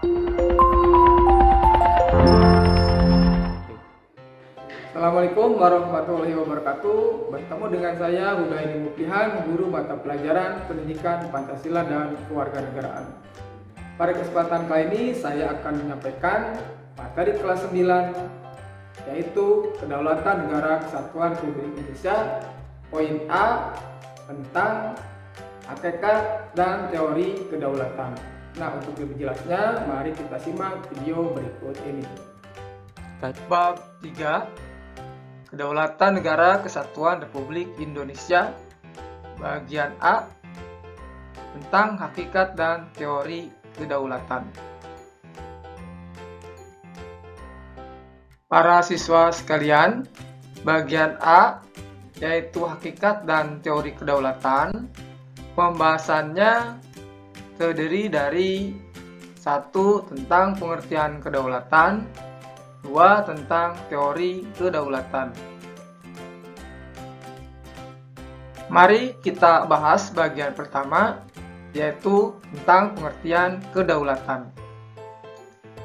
Assalamualaikum warahmatullahi wabarakatuh. Bertemu dengan saya Hudaini Muklihan, guru mata pelajaran Pendidikan Pancasila dan Kewarganegaraan. Pada kesempatan kali ini saya akan menyampaikan materi kelas 9, yaitu Kedaulatan Negara Kesatuan Republik Indonesia, poin A tentang hakikat dan teori kedaulatan. Nah, untuk lebih jelasnya, mari kita simak video berikut ini. Bab 3, Kedaulatan Negara Kesatuan Republik Indonesia, bagian A, tentang hakikat dan teori kedaulatan. Para siswa sekalian, bagian A, yaitu hakikat dan teori kedaulatan, pembahasannya terdiri dari 1. Tentang pengertian kedaulatan, 2. Tentang teori kedaulatan. Mari kita bahas bagian pertama, yaitu tentang pengertian kedaulatan.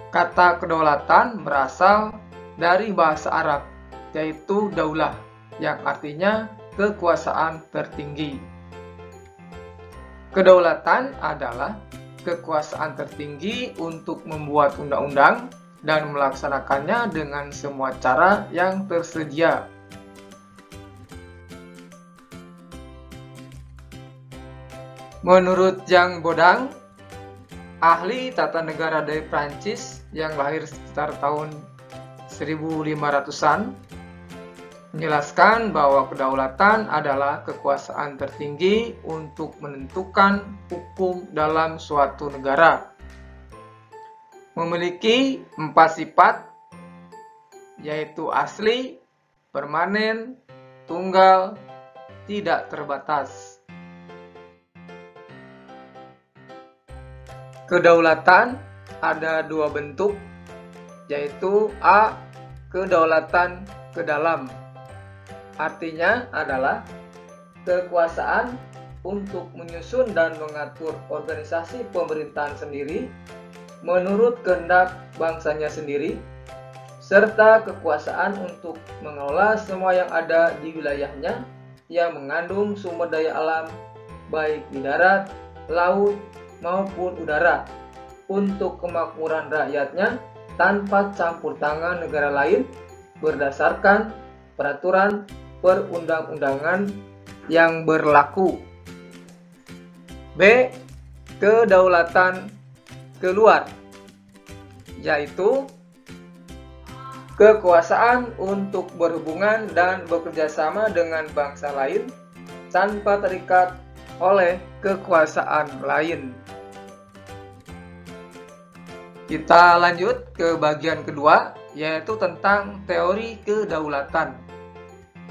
Kata kedaulatan berasal dari bahasa Arab, yaitu daulah, yang artinya kekuasaan tertinggi. Kedaulatan adalah kekuasaan tertinggi untuk membuat undang-undang dan melaksanakannya dengan semua cara yang tersedia. Menurut Jean Bodin, ahli tata negara dari Prancis yang lahir sekitar tahun 1500-an, menjelaskan bahwa kedaulatan adalah kekuasaan tertinggi untuk menentukan hukum dalam suatu negara. Memiliki 4 sifat, yaitu asli, permanen, tunggal, tidak terbatas. Kedaulatan ada 2 bentuk, yaitu A. Kedaulatan ke dalam. Artinya adalah kekuasaan untuk menyusun dan mengatur organisasi pemerintahan sendiri menurut kehendak bangsanya sendiri, serta kekuasaan untuk mengelola semua yang ada di wilayahnya yang mengandung sumber daya alam, baik di darat, laut, maupun udara, untuk kemakmuran rakyatnya tanpa campur tangan negara lain berdasarkan peraturan perundang-undangan yang berlaku. B. Kedaulatan keluar, yaitu kekuasaan untuk berhubungan dan bekerjasama dengan bangsa lain tanpa terikat oleh kekuasaan lain. Kita lanjut ke bagian kedua, yaitu tentang teori kedaulatan.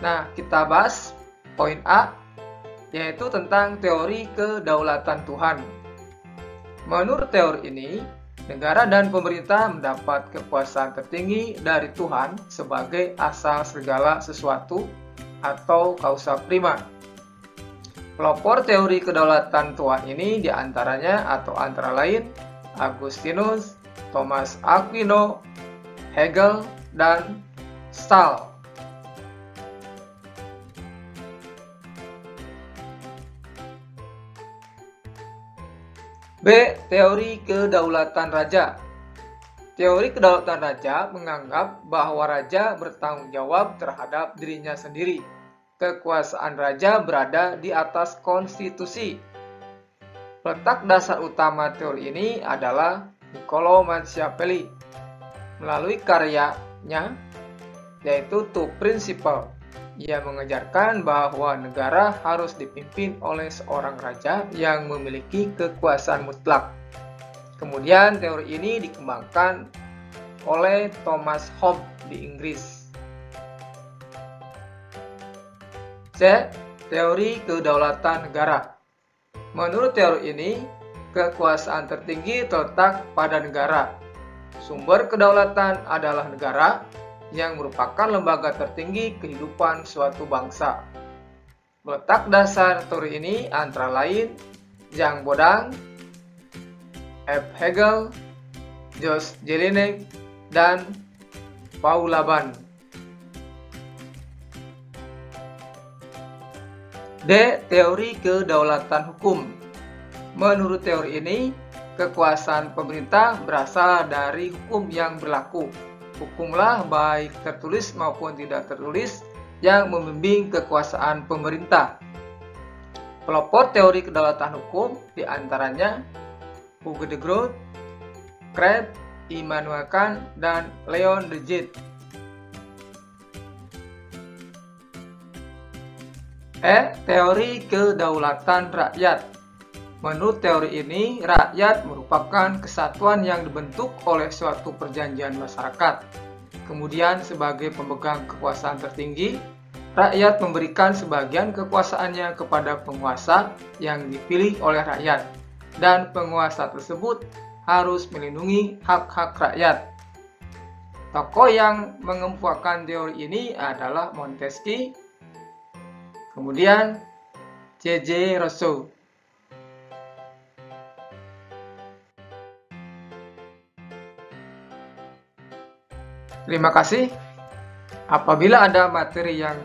Nah, kita bahas poin A, yaitu tentang teori kedaulatan Tuhan. Menurut teori ini, negara dan pemerintah mendapat kekuasaan tertinggi dari Tuhan sebagai asal segala sesuatu atau causa prima. Pelopor teori kedaulatan Tuhan ini diantaranya atau antara lain Agustinus, Thomas Aquino, Hegel, dan Stahl. B. Teori kedaulatan raja. Teori kedaulatan raja menganggap bahwa raja bertanggung jawab terhadap dirinya sendiri. Kekuasaan raja berada di atas konstitusi. Letak dasar utama teori ini adalah Niccolò Machiavelli melalui karyanya, yaitu To Principle. Ia mengajarkan bahwa negara harus dipimpin oleh seorang raja yang memiliki kekuasaan mutlak. Kemudian teori ini dikembangkan oleh Thomas Hobbes di Inggris. C. Teori kedaulatan negara. Menurut teori ini, kekuasaan tertinggi terletak pada negara. Sumber kedaulatan adalah negara, yang merupakan lembaga tertinggi kehidupan suatu bangsa. Letak dasar teori ini antara lain Jean Bodin, F. Hegel, Josh Jelinek, dan Paul Laban. D. Teori kedaulatan hukum. Menurut teori ini, kekuasaan pemerintah berasal dari hukum yang berlaku. Hukumlah baik tertulis maupun tidak tertulis yang membimbing kekuasaan pemerintah. Pelopor teori kedaulatan hukum diantaranya Hugo de Groot, Krebs, Immanuel Kant, dan Leon Desjardins. Teori kedaulatan rakyat. Menurut teori ini, rakyat merupakan kesatuan yang dibentuk oleh suatu perjanjian masyarakat. Kemudian, sebagai pemegang kekuasaan tertinggi, rakyat memberikan sebagian kekuasaannya kepada penguasa yang dipilih oleh rakyat, dan penguasa tersebut harus melindungi hak-hak rakyat. Tokoh yang mengemukakan teori ini adalah Montesquieu, kemudian J.J. Rousseau. Terima kasih. Apabila ada materi yang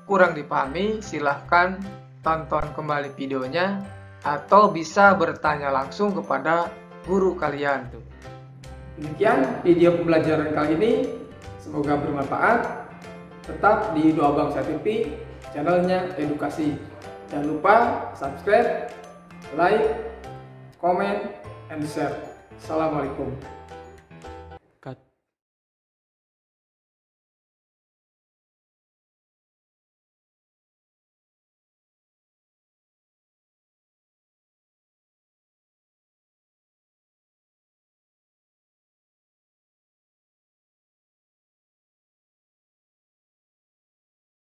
kurang dipahami, silahkan tonton kembali videonya atau bisa bertanya langsung kepada guru kalian. Demikian video pembelajaran kali ini, semoga bermanfaat. Tetap di Doa Bangsa TV, channelnya edukasi. Jangan lupa subscribe, like, comment, and share. Assalamualaikum.